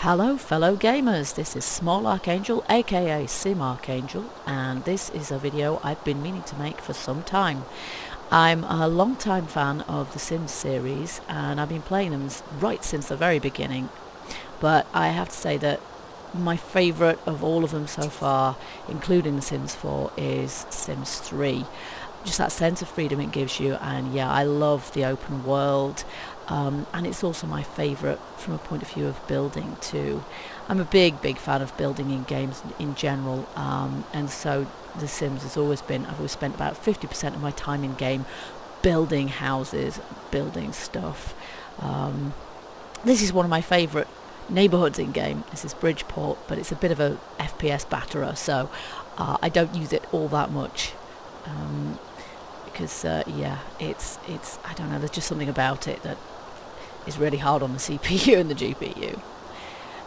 Hello fellow gamers, this is Small Archangel aka Sim Archangel, and this is a video I've been meaning to make for some time. I'm a long-time fan of the Sims series and I've been playing them right since the very beginning, but I have to say that my favourite of all of them so far, including The Sims 4, is Sims 3. Just that sense of freedom it gives you, and yeah, I love the open world. And it's also my favourite from a point of view of building too. I'm a big fan of building in games in general, and so The Sims has always been, I've always spent about 50% of my time in game building houses, building stuff. This is one of my favourite neighbourhoods in game. This is Bridgeport, but it's a bit of a FPS batterer, so I don't use it all that much. Because yeah, it's I don't know, there's just something about it that is really hard on the CPU and the GPU.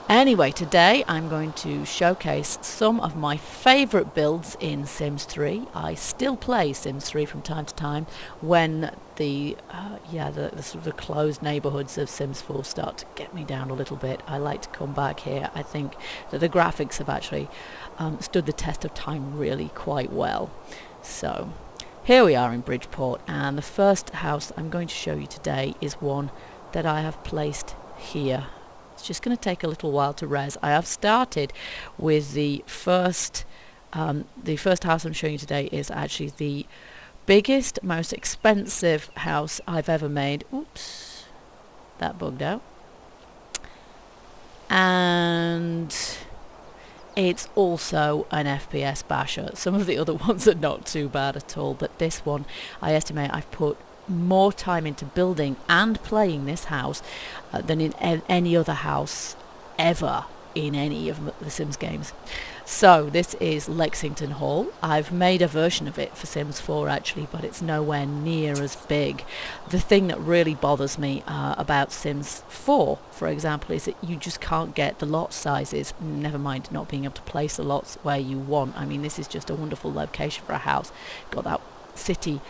Anyway, today I'm going to showcase some of my favourite builds in Sims 3. I still play Sims 3 from time to time when the sort of the closed neighbourhoods of Sims 4 start to get me down a little bit. I like to come back here. I think that the graphics have actually stood the test of time really quite well. So here we are in Bridgeport, and the first house I'm going to show you today is one that I have placed here. It's just going to take a little while to res. I have started with the first house I'm showing you today is actually the biggest, most expensive house I've ever made. Oops, that bugged out. And it's also an FPS basher. Some of the other ones are not too bad at all, but this one, I estimate I've put more time into building and playing this house than in any other house ever in any of the Sims games. So this is Lexington Hall. I've made a version of it for Sims 4 actually, but it's nowhere near as big. The thing that really bothers me about Sims 4, for example, is that you just can't get the lot sizes, never mind not being able to place the lots where you want. I mean, this is just a wonderful location for a house. Got that city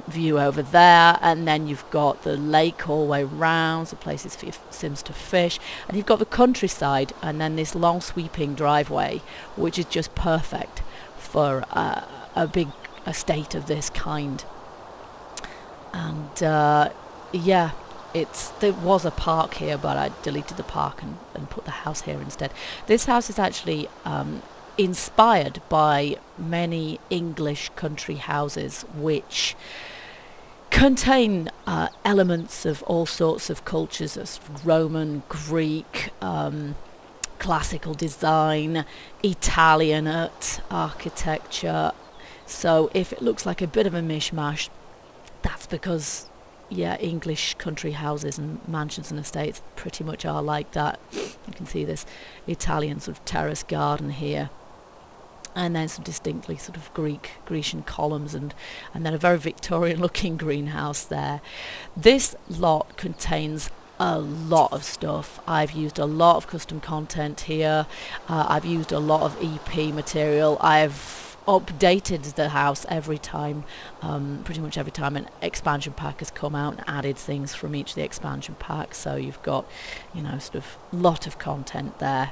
view over there, and then you've got the lake all the way round, so places for your Sims to fish, and you've got the countryside, and then this long sweeping driveway, which is just perfect for a big estate of this kind. And yeah, there was a park here, but I deleted the park and put the house here instead. This house is actually inspired by many English country houses which contain elements of all sorts of cultures, as Roman, Greek, classical design, Italian architecture. So if it looks like a bit of a mishmash, that's because yeah, English country houses and mansions and estates pretty much are like that. You can see this Italian sort of terrace garden here, and then some distinctly sort of Grecian columns, and then a very Victorian looking greenhouse there. This lot contains a lot of stuff. I've used a lot of custom content here. I've used a lot of EP material. I've updated the house every time, pretty much every time an expansion pack has come out, and added things from each of the expansion packs. So you've got, you know, sort of lot of content there.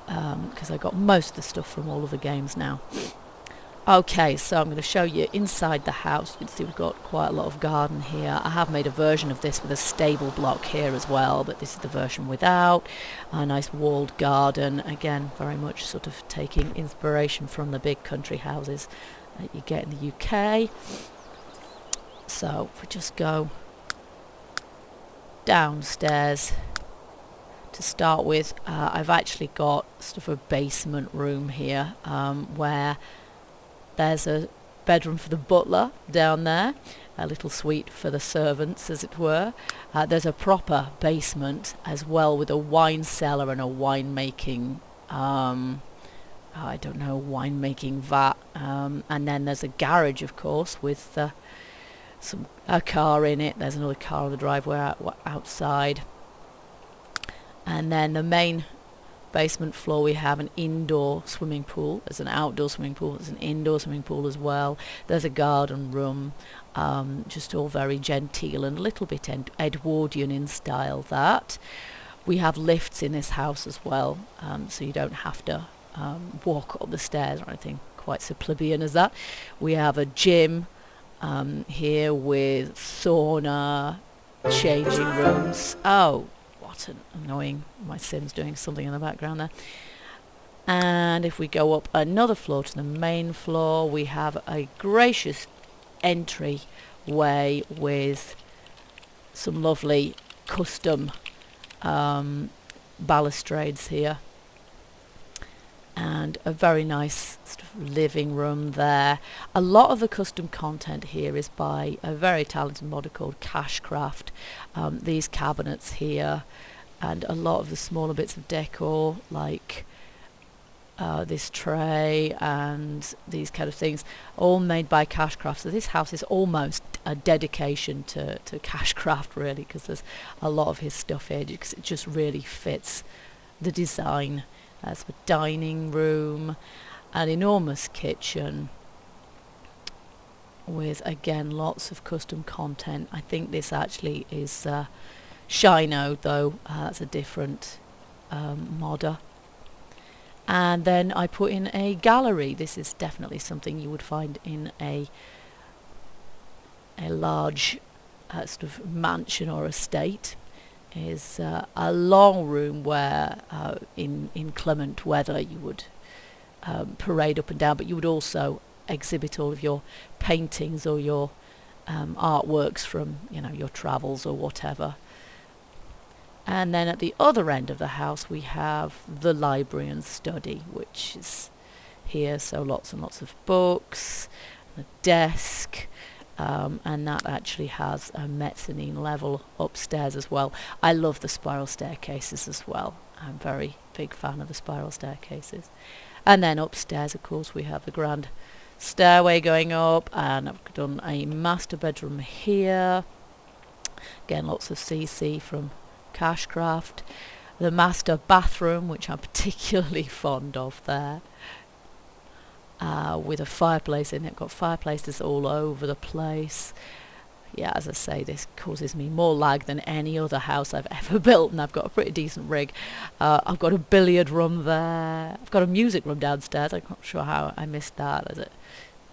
Because I got most of the stuff from all of the games now. Okay, so I'm going to show you inside the house. You can see we've got quite a lot of garden here. I have made a version of this with a stable block here as well, but this is the version without. A nice walled garden, again very much sort of taking inspiration from the big country houses that you get in the UK. So if we just go downstairs to start with, I've actually got sort of a basement room here, where there's a bedroom for the butler down there, a little suite for the servants as it were. There's a proper basement as well, with a wine cellar and a winemaking winemaking vat, and then there's a garage of course with a car in it. There's another car on the driveway outside. And then the main basement floor, we have an indoor swimming pool. There's an outdoor swimming pool. There's an indoor swimming pool as well. There's a garden room, just all very genteel and a little bit Edwardian in style, that. We have lifts in this house as well, so you don't have to walk up the stairs or anything quite so plebeian as that. We have a gym here with sauna, changing rooms. Oh, what an annoying, my Sim's doing something in the background there. And if we go up another floor to the main floor, we have a gracious entry way with some lovely custom balustrades here, and a very nice sort of living room there. A lot of the custom content here is by a very talented modder called Cashcraft. These cabinets here, and a lot of the smaller bits of decor, like this tray and these kind of things, all made by Cashcraft. So this house is almost a dedication to Cashcraft, really, because there's a lot of his stuff here, because it just really fits the design. As a dining room, an enormous kitchen with, again, lots of custom content. I think this actually is Shino, though. That's a different modder. And then I put in a gallery. This is definitely something you would find in a large sort of mansion or estate. Is a long room where in inclement weather you would parade up and down, but you would also exhibit all of your paintings or your artworks from, you know, your travels or whatever. And then at the other end of the house we have the library and study, which is here, so lots and lots of books, a desk, and that actually has a mezzanine level upstairs as well. I love the spiral staircases as well. I'm a very big fan of the spiral staircases. And then upstairs, of course, we have the grand stairway going up, and I've done a master bedroom here. Again, lots of CC from Cashcraft. The master bathroom, which I'm particularly fond of there, with a fireplace in it. Got fireplaces all over the place. Yeah, as I say, this causes me more lag than any other house I've ever built, and I've got a pretty decent rig. I've got a billiard room there. I've got a music room downstairs. I'm not sure how I missed that. There's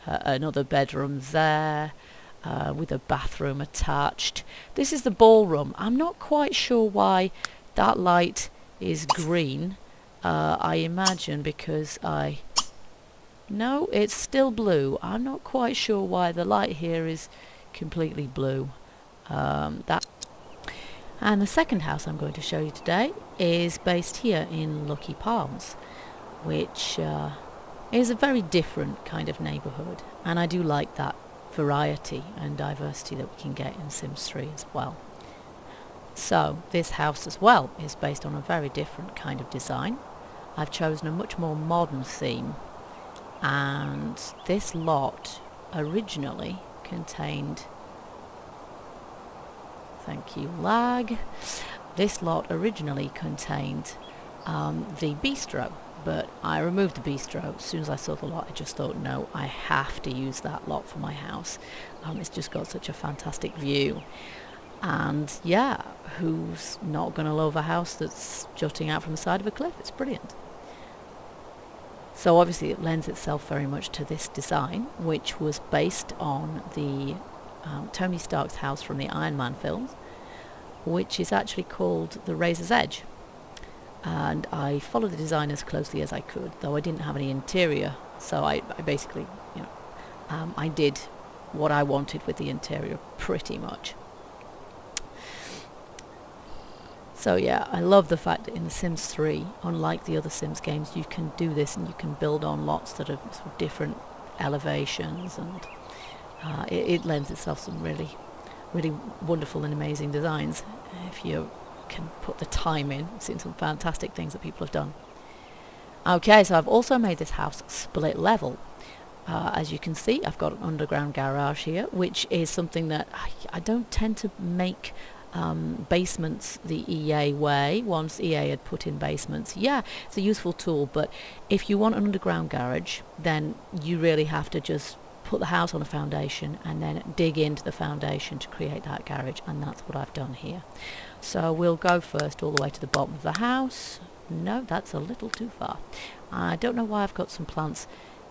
another bedroom there, with a bathroom attached. This is the ballroom. I'm not quite sure why that light is green. I imagine because no, it's still blue. I'm not quite sure why the light here is completely blue. And the second house I'm going to show you today is based here in Lucky Palms, which is a very different kind of neighbourhood, and I do like that variety and diversity that we can get in Sims 3 as well. So this house as well is based on a very different kind of design. I've chosen a much more modern theme, and this lot originally contained, thank you lag, this lot originally contained the bistro, but I removed the bistro as soon as I saw the lot. I just thought, no, I have to use that lot for my house. It's just got such a fantastic view, and yeah, who's not going to love a house that's jutting out from the side of a cliff? It's brilliant. So obviously it lends itself very much to this design, which was based on the Tony Stark's house from the Iron Man films, which is actually called the Razor's Edge. And I followed the design as closely as I could, though I didn't have any interior, so I basically, I did what I wanted with the interior pretty much. So yeah, I love the fact that in The Sims 3, unlike the other Sims games, you can do this and you can build on lots that are sort of different elevations, and it lends itself some really, really wonderful and amazing designs if you can put the time in. I've seen some fantastic things that people have done. Okay, so I've also made this house split level. As you can see, I've got an underground garage here, which is something that I don't tend to make basements the EA way. Once EA had put in basements, yeah, it's a useful tool, but if you want an underground garage, then you really have to just put the house on a foundation and then dig into the foundation to create that garage, and that's what I've done here. So we'll go first all the way to the bottom of the house. No, that's a little too far. I don't know why I've got some plants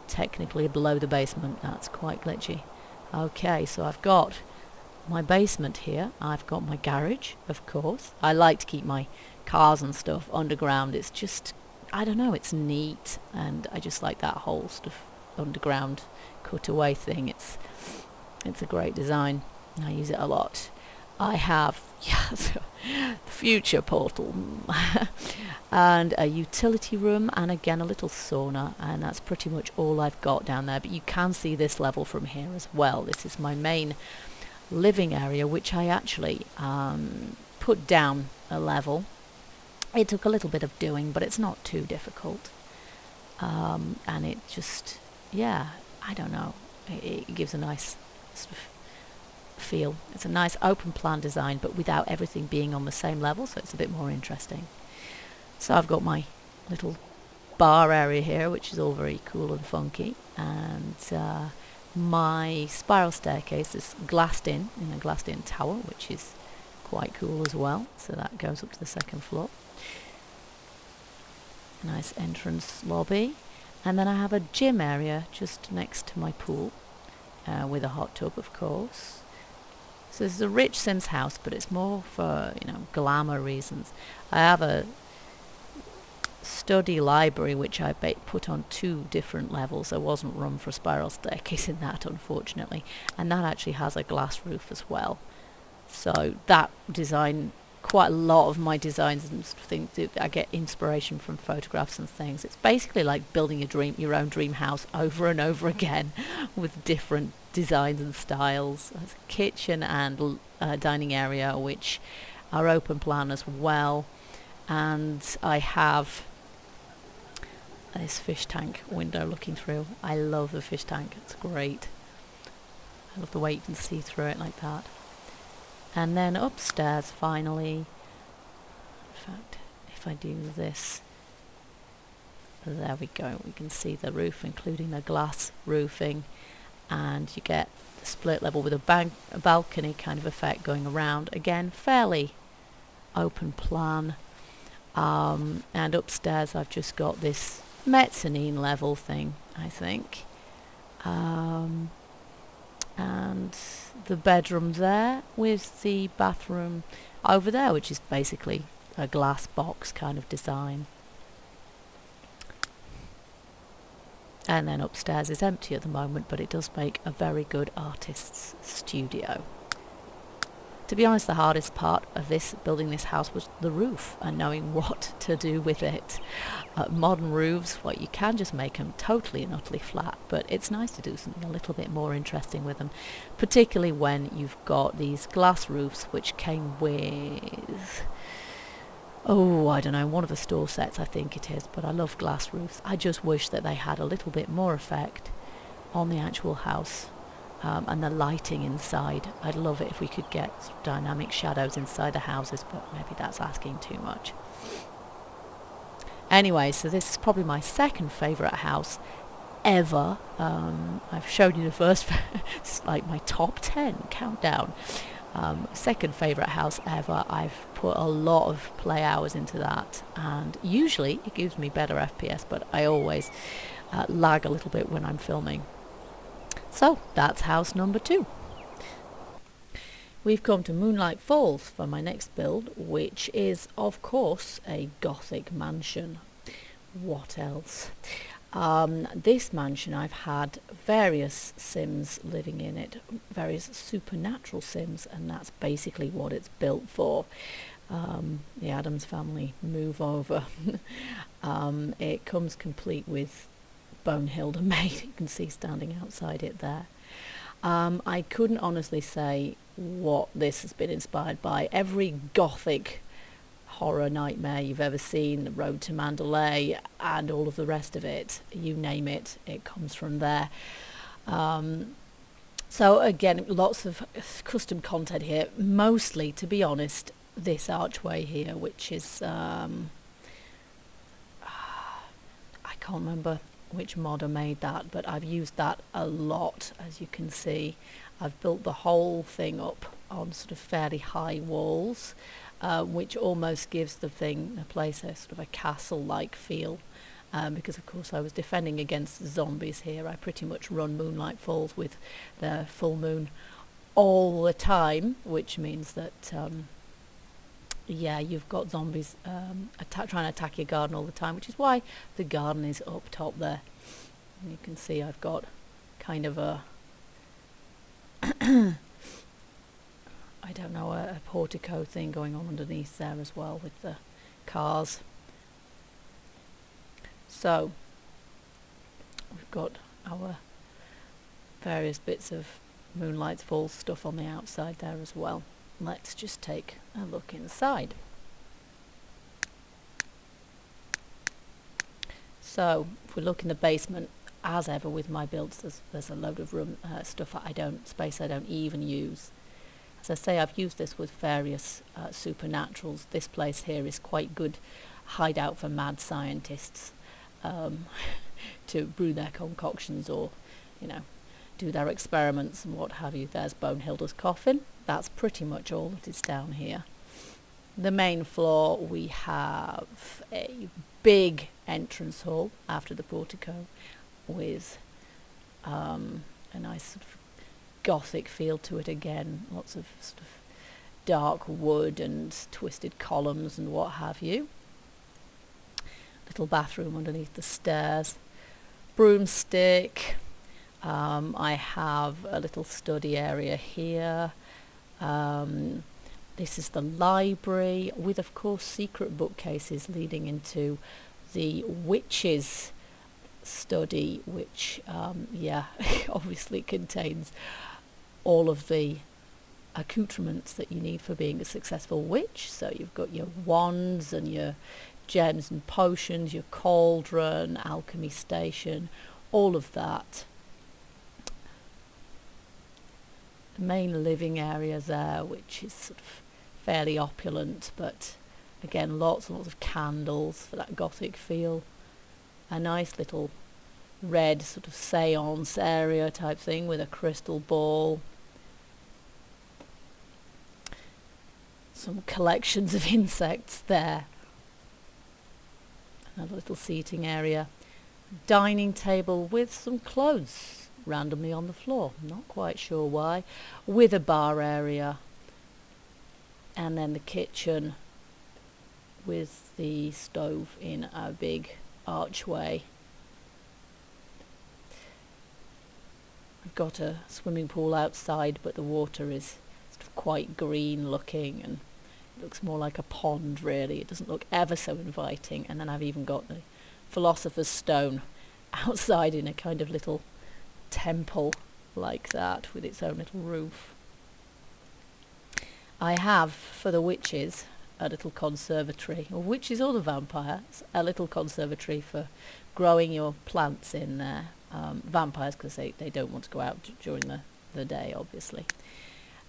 technically below the basement. That's quite glitchy. Okay, so I've got my basement here. I've got my garage, of course. I like to keep my cars and stuff underground. It's just, I don't know, it's neat, and I just like that whole sort of underground cutaway thing. It's a great design. I use it a lot. I have the future portal and a utility room, and again a little sauna, and that's pretty much all I've got down there. But you can see this level from here as well. This is my main living area, which I actually put down a level. It took a little bit of doing, but it's not too difficult, and it just, yeah, I don't know, it gives a nice sort of feel. It's a nice open plan design, but without everything being on the same level, so it's a bit more interesting. So I've got my little bar area here, which is all very cool and funky, and my spiral staircase is glassed in a glassed in tower, which is quite cool as well. So that goes up to the second floor. Nice entrance lobby, and then I have a gym area just next to my pool, with a hot tub, of course. So this is a rich Sims house, but it's more for, you know, glamour reasons. I have a study library which I put on 2 different levels. There wasn't room for a spiral staircase in that, unfortunately, and that actually has a glass roof as well. So that design, quite a lot of my designs and things, I get inspiration from photographs and things. It's basically like building your own dream house over and over again with different designs and styles. There's a kitchen and dining area which are open plan as well, and I have this fish tank window looking through. I love the fish tank, it's great. I love the way you can see through it like that. And then upstairs, finally, in fact, if I do this, there we go, we can see the roof, including the glass roofing, and you get the split level with a balcony kind of effect going around. Again, fairly open plan. And upstairs I've just got this mezzanine level thing, I think. And the bedroom there with the bathroom over there, which is basically a glass box kind of design. And then upstairs is empty at the moment, but it does make a very good artist's studio. To be honest, the hardest part of building this house was the roof and knowing what to do with it. Modern roofs, well, you can just make them totally and utterly flat, but it's nice to do something a little bit more interesting with them, particularly when you've got these glass roofs which came with, oh, I don't know, one of the store sets I think it is, but I love glass roofs. I just wish that they had a little bit more effect on the actual house. And the lighting inside. I'd love it if we could get sort of dynamic shadows inside the houses, but maybe that's asking too much. Anyway, so this is probably my second favourite house ever. I've shown you the first, it's like my top 10 countdown. Second favourite house ever. I've put a lot of play hours into that, and usually it gives me better FPS, but I always lag a little bit when I'm filming. So that's house number 2. We've come to Moonlight Falls for my next build, which is of course a Gothic mansion. What else? This mansion, I've had various Sims living in it, various supernatural Sims, and that's basically what it's built for. The Addams family move over. It comes complete with Bonehilda Maid, you can see standing outside it there. I couldn't honestly say what this has been inspired by. Every Gothic horror nightmare you've ever seen, The Road to Mandalay and all of the rest of it, you name it, it comes from there. So again, lots of custom content here, mostly, to be honest, this archway here, which is I can't remember which modder made that, but I've used that a lot. As you can see, I've built the whole thing up on sort of fairly high walls, which almost gives the place a sort of a castle-like feel, because of course I was defending against zombies here. I pretty much run Moonlight Falls with the full moon all the time, which means that yeah, you've got zombies trying to attack your garden all the time, which is why the garden is up top there. And you can see I've got kind of a I don't know, a portico thing going on underneath there as well with the cars. So we've got our various bits of Moonlight Falls stuff on the outside there as well. Let's just take a look inside. So if we look in the basement, as ever with my builds, there's a load of room stuff space I don't even use. As I say, I've used this with various supernaturals. This place here is quite good hideout for mad scientists to brew their concoctions, or do their experiments and what have you. There's Bonehilda's coffin. That's pretty much all that is down here. The main floor, we have a big entrance hall after the portico with a nice sort of gothic feel to it again. Lots of sort of dark wood and twisted columns and what have you. Little bathroom underneath the stairs. Broomstick. I have a little study area here. This is the library with, of course, secret bookcases leading into the witch's study, which yeah, obviously contains all of the accoutrements that you need for being a successful witch. So you've got your wands and your gems and potions, your cauldron, alchemy station, all of that. The main living area there, which is sort of fairly opulent, but again lots and lots of candles for that gothic feel. A nice little red sort of seance area type thing with a crystal ball. Some collections of insects there. Another little seating area. Dining table with some clothes randomly on the floor, not quite sure why, with a bar area, and then the kitchen with the stove in a big archway. I've got a swimming pool outside, but the water is sort of quite green looking and it looks more like a pond really. It doesn't look ever so inviting. And then I've even got the Philosopher's Stone outside in a kind of little temple like that with its own little roof. I have, for the witches, a little conservatory, or witches or the vampires, a little conservatory for growing your plants in there. Vampires, because they don't want to go out during the day, obviously.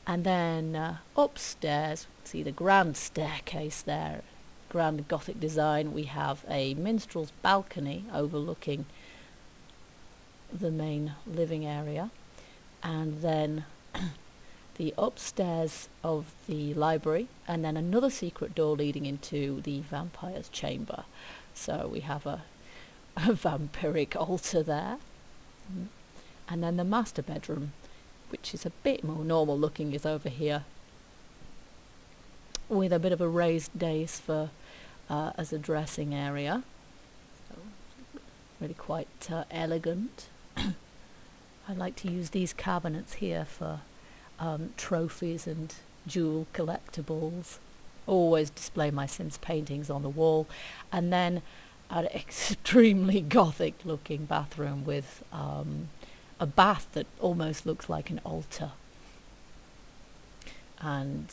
And then upstairs, see the grand staircase there, grand Gothic design. We have a minstrel's balcony overlooking the main living area, and then the upstairs of the library, and then another secret door leading into the vampire's chamber. So we have a vampiric altar there. And then the master bedroom, which is a bit more normal looking, is over here with a bit of a raised dais for as a dressing area. So really quite elegant. I like to use these cabinets here for trophies and jewel collectibles. Always display my Sims paintings on the wall. And then an extremely gothic looking bathroom with a bath that almost looks like an altar. And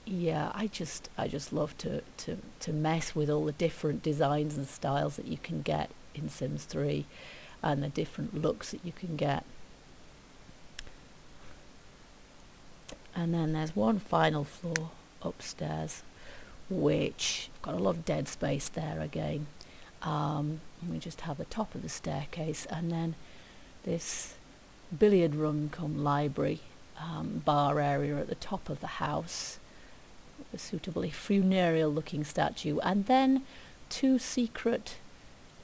yeah, I just love to mess with all the different designs and styles that you can get in Sims 3 and the different looks that you can get. And then there's one final floor upstairs, which got a lot of dead space there again. We just have the top of the staircase, and then this billiard room cum library bar area at the top of the house, a suitably funereal looking statue, and then two secret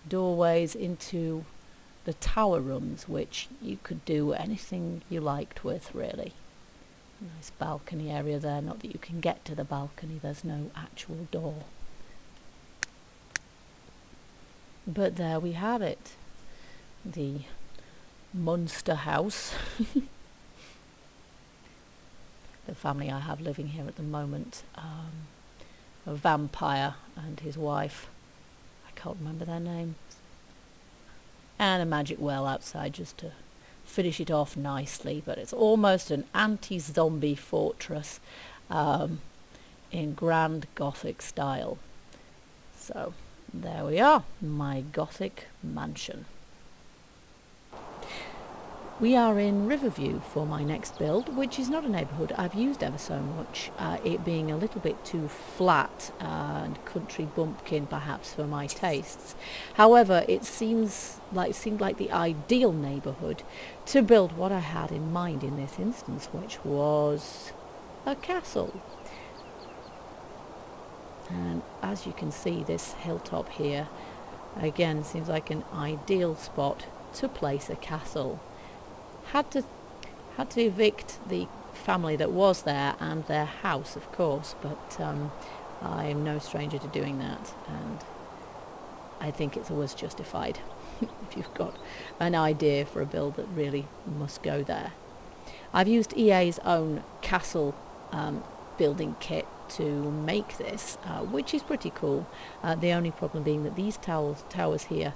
doorways into the tower rooms, which you could do anything you liked with, really. Nice balcony area there, not that you can get to the balcony, there's no actual door. But there we have it, the Munster house. The family I have living here at the moment, a vampire and his wife, I can't remember their names, and a magic well outside just to finish it off nicely. But it's almost an anti-zombie fortress in grand Gothic style. So there we are, my Gothic mansion. We are in Riverview for my next build, which is not a neighbourhood I've used ever so much, it being a little bit too flat and country bumpkin perhaps for my tastes. However, it seemed like the ideal neighbourhood to build what I had in mind in this instance, which was a castle. And as you can see, this hilltop here again seems like an ideal spot to place a castle. Had to evict the family that was there and their house, of course, but I am no stranger to doing that, and I think it's always justified if you've got an idea for a build that really must go there. I've used EA's own castle building kit to make this, which is pretty cool. The only problem being that these towers here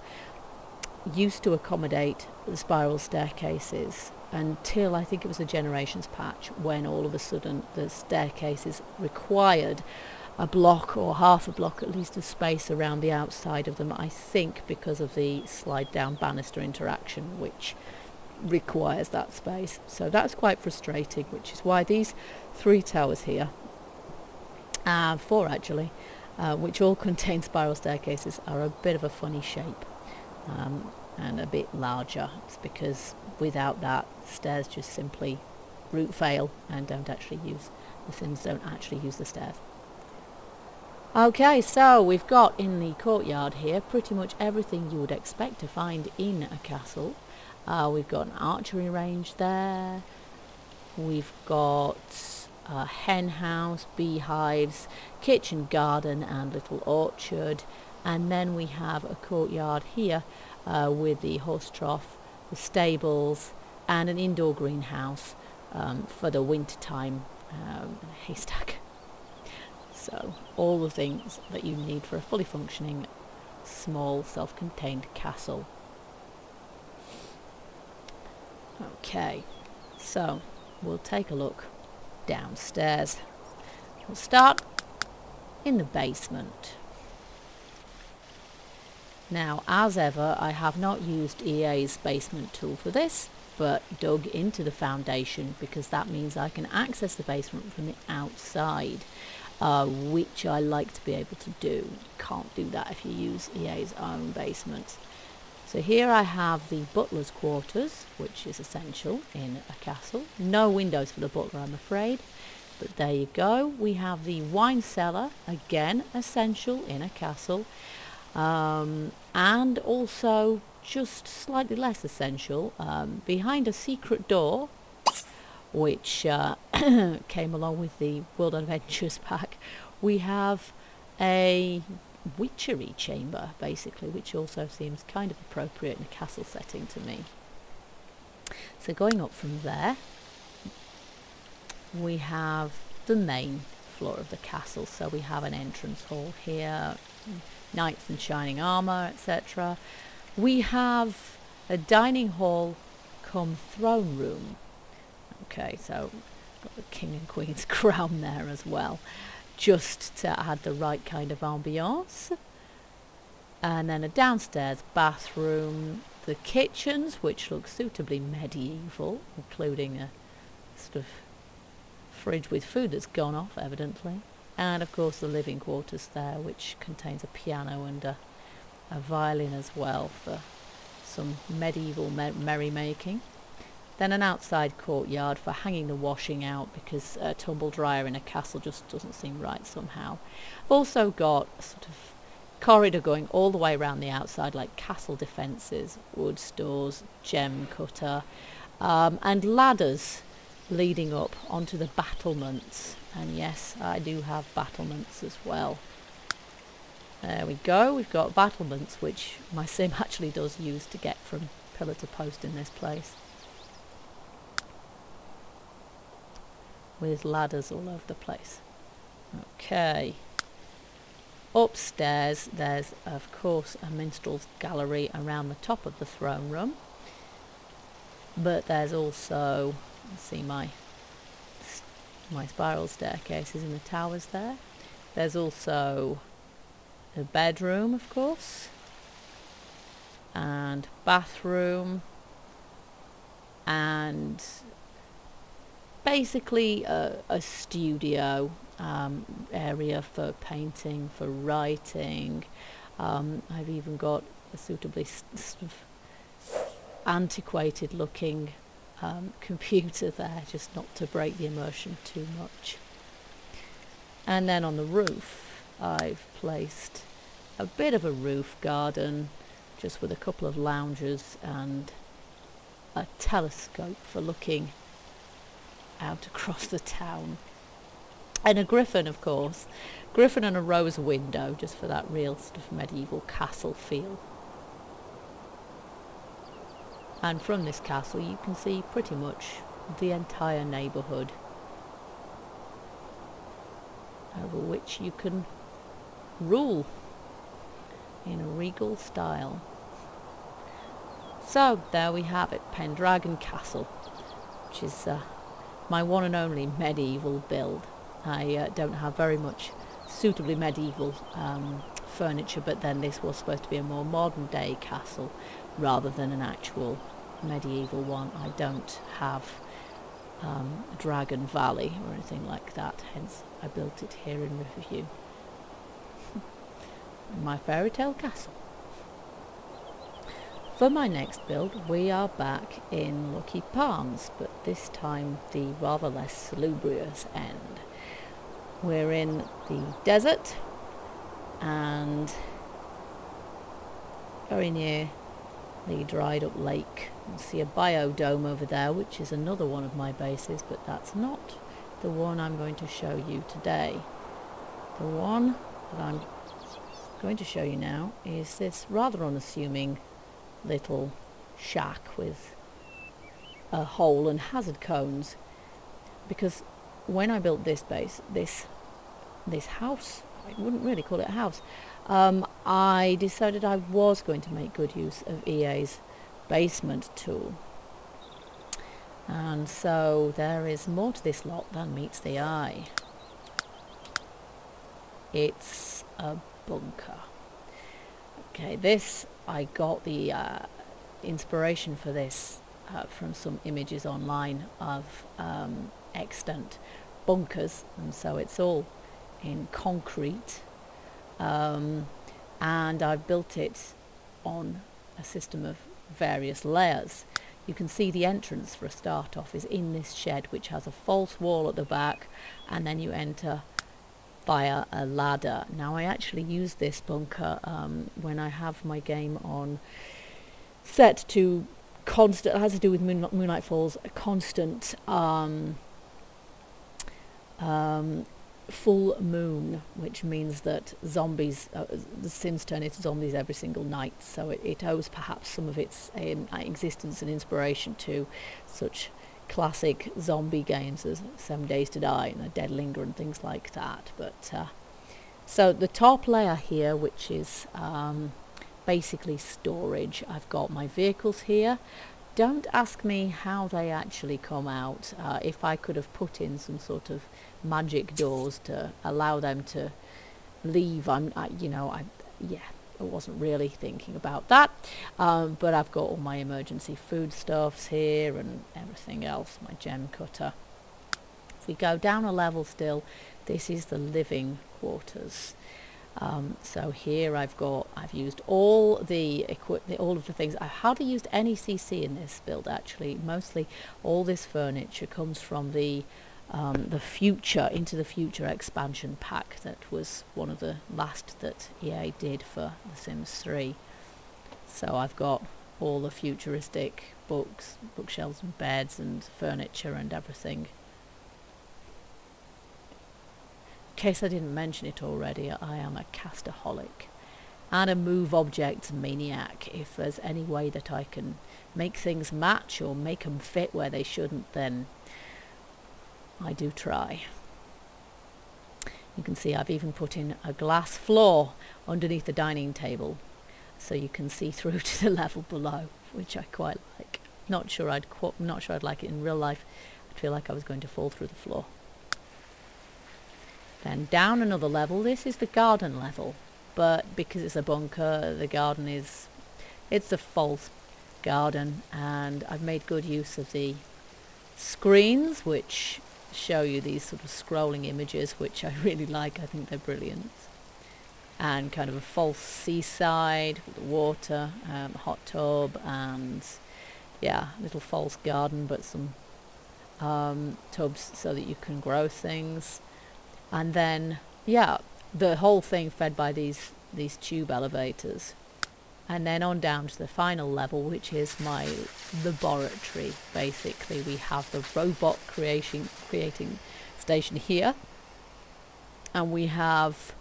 used to accommodate the spiral staircases until I think it was a generations patch, when all of a sudden the staircases required a block or half a block at least of space around the outside of them, I think because of the slide down banister interaction, which requires that space. So that's quite frustrating, which is why these three towers here, four actually, which all contain spiral staircases, are a bit of a funny shape. And a bit larger. It's because without that, stairs just simply root fail and the Sims don't actually use the stairs. Okay, so we've got in the courtyard here pretty much everything you would expect to find in a castle. We've got an archery range there, we've got a hen house, beehives, kitchen garden and little orchard, and then we have a courtyard here with the horse trough, the stables, and an indoor greenhouse for the winter time haystack. So all the things that you need for a fully functioning, small, self-contained castle. Okay, so we'll take a look downstairs. We'll start in the basement. Now, as ever, I have not used EA's basement tool for this, but dug into the foundation, because that means I can access the basement from the outside, which I like to be able to do. You can't do that if you use EA's own basement. So here I have the butler's quarters, which is essential in a castle. No windows for the butler, I'm afraid, but there you go. We have the wine cellar, again essential in a castle. And also just slightly less essential, behind a secret door, which came along with the World Adventures pack, we have a witchery chamber, basically, which also seems kind of appropriate in a castle setting to me. So going up from there, we have the main floor of the castle. So we have an entrance hall here, knights in shining armour, etc. We have a dining hall come throne room. Okay, so got the king and queen's crown there as well, just to add the right kind of ambiance. And then a downstairs bathroom, the kitchens, which look suitably medieval, including a sort of fridge with food that's gone off evidently, and of course the living quarters there, which contains a piano and a a violin as well for some medieval merrymaking. Then an outside courtyard for hanging the washing out, because a tumble dryer in a castle just doesn't seem right somehow. I've also got a sort of corridor going all the way around the outside, like castle defences, wood stores, gem cutter, and ladders leading up onto the battlements. And yes, I do have battlements as well. There we go, we've got battlements, which my sim actually does use to get from pillar to post in this place, with ladders all over the place. Okay, upstairs there's of course a minstrel's gallery around the top of the throne room, but there's also, let's see, my spiral staircases in the towers there. There's also the bedroom, of course, and bathroom, and basically a studio area for painting, for writing. I've even got a suitably sort of antiquated looking computer there, just not to break the immersion too much. And then on the roof I've placed a bit of a roof garden, just with a couple of lounges and a telescope for looking out across the town. And a griffin, of course. Griffin and a rose window, just for that real sort of medieval castle feel. And from this castle you can see pretty much the entire neighbourhood, over which you can rule in a regal style. So there we have it, Pendragon Castle, which is my one and only medieval build. I don't have very much suitably medieval furniture, but then this was supposed to be a more modern day castle rather than an actual medieval one. I don't have Dragon Valley or anything like that, hence I built it here in Riverview. My fairy tale castle. For my next build we are back in Lucky Palms, but this time the rather less salubrious end. We're in the desert and very near the dried up lake. You see a biodome over there, which is another one of my bases, but that's not the one I'm going to show you today. The one that I'm going to show you now is this rather unassuming little shack with a hole and hazard cones, because when I built this base, this house, I wouldn't really call it a house, I decided I was going to make good use of EA's basement tool, and so there is more to this lot than meets the eye. It's a bunker. Okay, this, I got the inspiration for this from some images online of extant bunkers, and so it's all in concrete, and I've built it on a system of various layers. You can see the entrance for a start off is in this shed, which has a false wall at the back, and then you enter via a ladder. Now I actually use this bunker when I have my game on set to constant, it has to do with Moonlight Falls, a constant full moon, which means that zombies, the Sims turn into zombies every single night, so it owes perhaps some of its existence and inspiration to such classic zombie games as 7 Days to Die and A Dead Linger and things like that. But so the top layer here, which is basically storage, I've got my vehicles here. Don't ask me how they actually come out. If I could have put in some sort of magic doors to allow them to leave, I wasn't really thinking about that. But I've got all my emergency foodstuffs here and everything else, my gem cutter. If we go down a level still, this is the living quarters. So here I've used all the all of the things. I hardly used any CC in this build actually. Mostly all this furniture comes from the future Into the Future expansion pack that was one of the last that EA did for The Sims 3. So I've got all the futuristic bookshelves and beds and furniture and everything. In case I didn't mention it already, I am a castaholic and a move objects maniac. If there's any way that I can make things match or make them fit where they shouldn't, then I do try. You can see I've even put in a glass floor underneath the dining table so you can see through to the level below, which I quite like. Not sure I'd like it in real life. I'd feel like I was going to fall through the floor. Then down another level. This is the garden level, but because it's a bunker, the garden it's a false garden, and I've made good use of the screens which show you these sort of scrolling images, which I really like. I think they're brilliant. And kind of a false seaside with water, hot tub, and yeah, little false garden, but some tubs so that you can grow things. And then yeah, the whole thing fed by these tube elevators. And then on down to the final level, which is my laboratory. Basically, we have the robot creating station here, and we have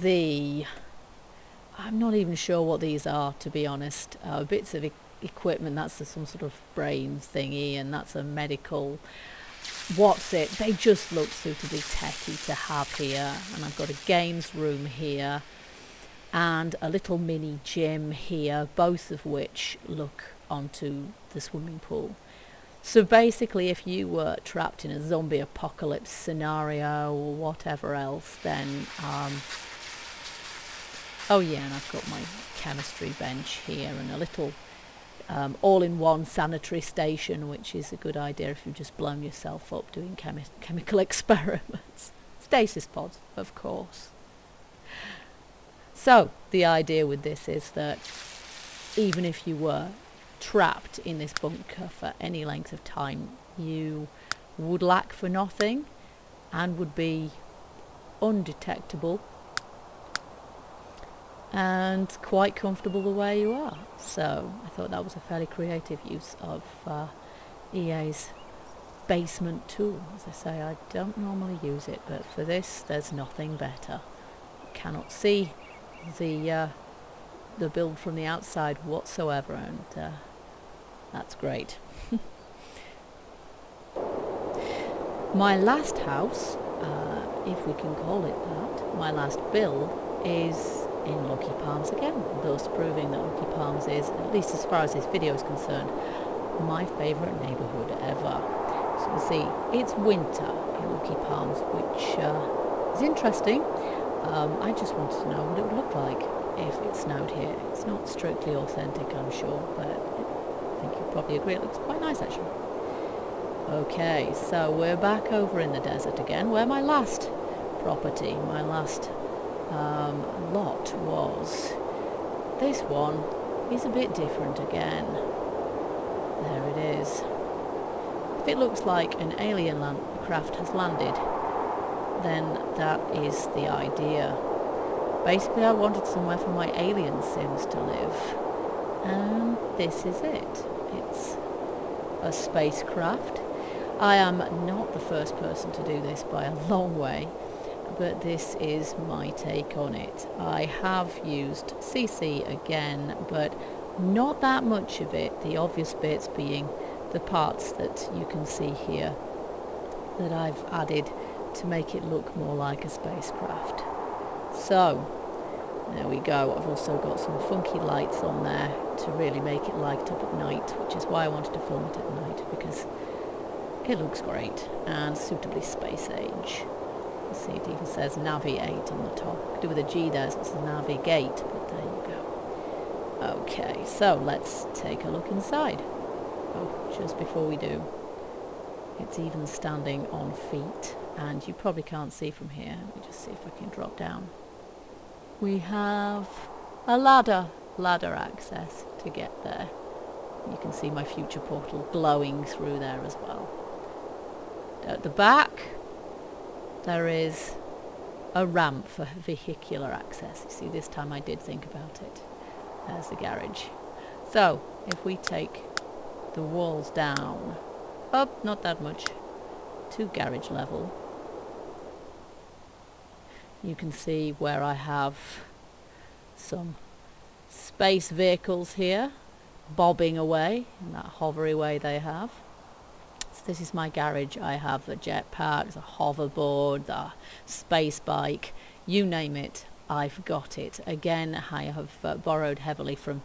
I'm not even sure what these are, to be honest. Bits of equipment. That's some sort of brain thingy, and that's a medical. What's it? They just look suitably techy to have here. And I've got a games room here and a little mini gym here, both of which look onto the swimming pool. So basically, if you were trapped in a zombie apocalypse scenario or whatever else, then oh yeah, and I've got my chemistry bench here and a little all-in-one sanitary station, which is a good idea if you've just blown yourself up doing chemical experiments. Stasis pods, of course. So the idea with this is that even if you were trapped in this bunker for any length of time, you would lack for nothing and would be undetectable and quite comfortable the way you are. So I thought that was a fairly creative use of EA's basement tool. As I say, I don't normally use it, but for this there's nothing better. You cannot see the build from the outside whatsoever, and that's great. My last house, if we can call it that, my last build is in Lucky Palms again, thus proving that Lucky Palms is, at least as far as this video is concerned, my favourite neighbourhood ever. So you see, it's winter in Lucky Palms, which is interesting. I just wanted to know what it would look like if it snowed here. It's not strictly authentic, I'm sure, but I think you'll probably agree it looks quite nice actually. Okay, so we're back over in the desert again, where my last property, my last lot was. This one is a bit different again. There it is. If it looks like an alien craft has landed, then that is the idea. Basically, I wanted somewhere for my alien Sims to live, and this is it. It's a spacecraft. I am not the first person to do this by a long way, but this is my take on it. I have used CC again, but not that much of it, the obvious bits being the parts that you can see here that I've added to make it look more like a spacecraft. So there we go. I've also got some funky lights on there to really make it light up at night, which is why I wanted to film it at night, because it looks great and suitably space age. You see, it even says Navigate on the top. Could do with a G there, so it says Navigate, but there you go. Okay, so let's take a look inside. Oh, just before we do, it's even standing on feet. and you probably can't see from here. Let me just see if I can drop down. We have a ladder access to get there. You can see my future portal glowing through there as well. At the back, there is a ramp for vehicular access. You see, this time I did think about it. There's the garage. So, if we take the walls down, up, not that much, to garage level, you can see where I have some space vehicles here, bobbing away in that hovery way they have. So this is my garage. I have the jetpack, the hoverboard, the space bike, you name it, I've got it. Again, I have borrowed heavily from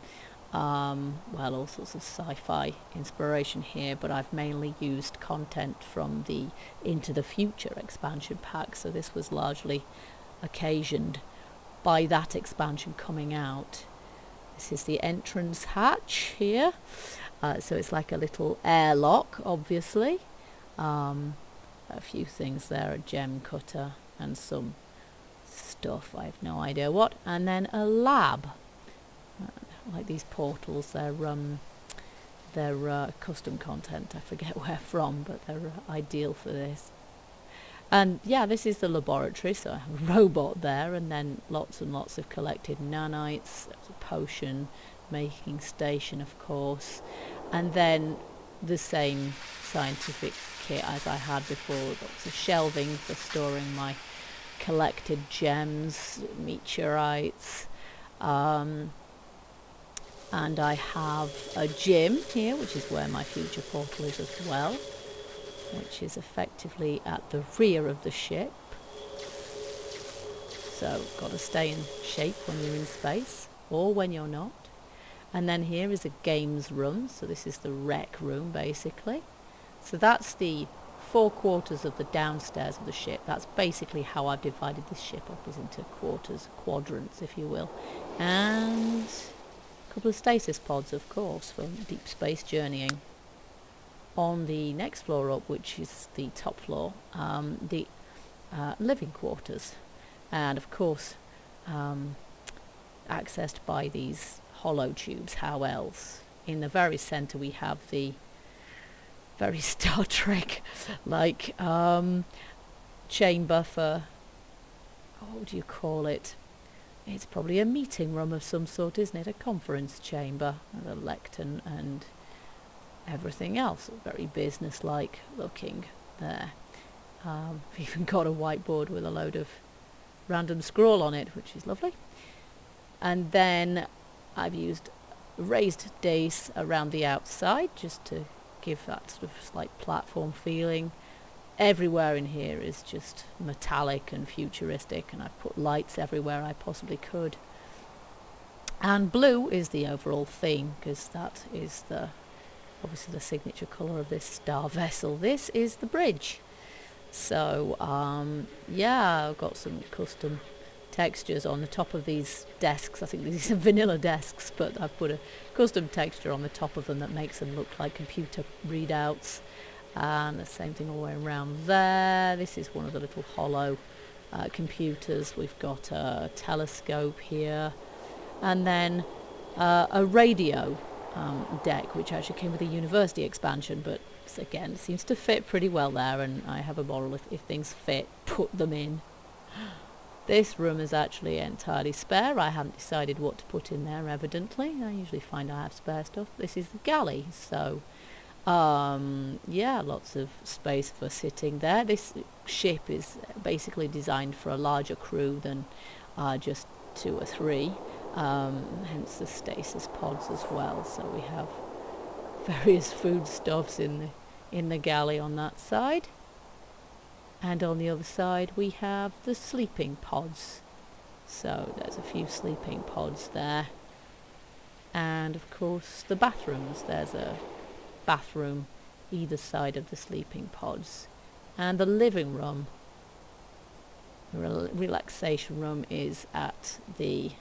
all sorts of sci-fi inspiration here, but I've mainly used content from the Into the Future expansion pack, so this was largely occasioned by that expansion coming out. This is the entrance hatch here, so it's like a little airlock, obviously. A few things there, a gem cutter and some stuff, I have no idea what, and then a lab. Like these portals, they're custom content, I forget where from, but they're ideal for this. And yeah, this is the laboratory, so I have a robot there, and then lots and lots of collected nanites. There's a potion making station, of course, and then the same scientific kit as I had before. Lots of shelving for storing my collected gems, meteorites, and I have a gym here, which is where my future portal is as well, which is effectively at the rear of the ship. So, got to stay in shape when you're in space, or when you're not. And then here is a games room, so this is the rec room, basically. So that's the 4 quarters of the downstairs of the ship. That's basically how I've divided this ship up, is into quarters, quadrants, if you will. And a couple of stasis pods, of course, for deep space journeying. On the next floor up, which is the top floor, the living quarters, and of course accessed by these hollow tubes. How else? In the very centre we have the very Star Trek like chamber for, what do you call it? It's probably a meeting room of some sort, isn't it? A conference chamber, the lectern and everything else, very business-like looking there. I've even got a whiteboard with a load of random scroll on it, which is lovely. And then I've used raised dais around the outside just to give that sort of slight platform feeling. Everywhere in here is just metallic and futuristic, and I've put lights everywhere I possibly could. And blue is the overall theme, because that is obviously the signature colour of this star vessel. This is the bridge. So yeah, I've got some custom textures on the top of these desks. I think these are vanilla desks, but I've put a custom texture on the top of them that makes them look like computer readouts. And the same thing all the way around there. This is one of the little hollow computers. We've got a telescope here, and then a radio deck, which actually came with a university expansion, but again seems to fit pretty well there, and I have a model, if things fit, put them in. This room is actually entirely spare. I haven't decided what to put in there, evidently. I usually find I have spare stuff. This is the galley, so yeah, lots of space for sitting there. This ship is basically designed for a larger crew than just 2 or 3, hence the stasis pods as well. So we have various foodstuffs in the galley on that side, and on the other side we have the sleeping pods. So there's a few sleeping pods there, and of course the bathrooms. There's a bathroom either side of the sleeping pods, and the living room, the relaxation room, is at the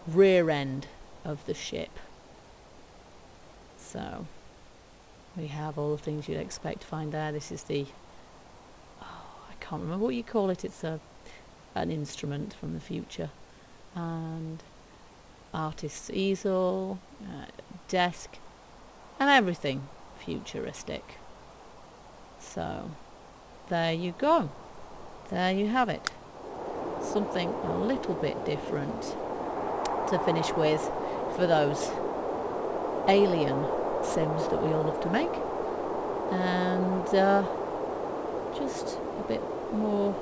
rear end of the ship. So we have all the things you'd expect to find there. This is the, I can't remember what you call it. It's an instrument from the future. And artist's easel, desk, and everything futuristic. So there you go. There you have it. Something a little bit different to finish with for those alien sims that we all love to make. And just a bit more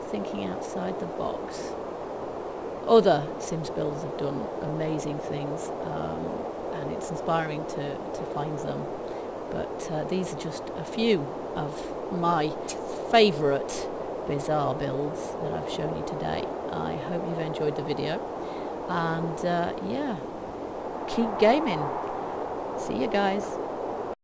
thinking outside the box. Other Sims builders have done amazing things, and it's inspiring to find them. But these are just a few of my favourite bizarre builds that I've shown you today. I hope you've enjoyed the video, and yeah, keep gaming. See you guys.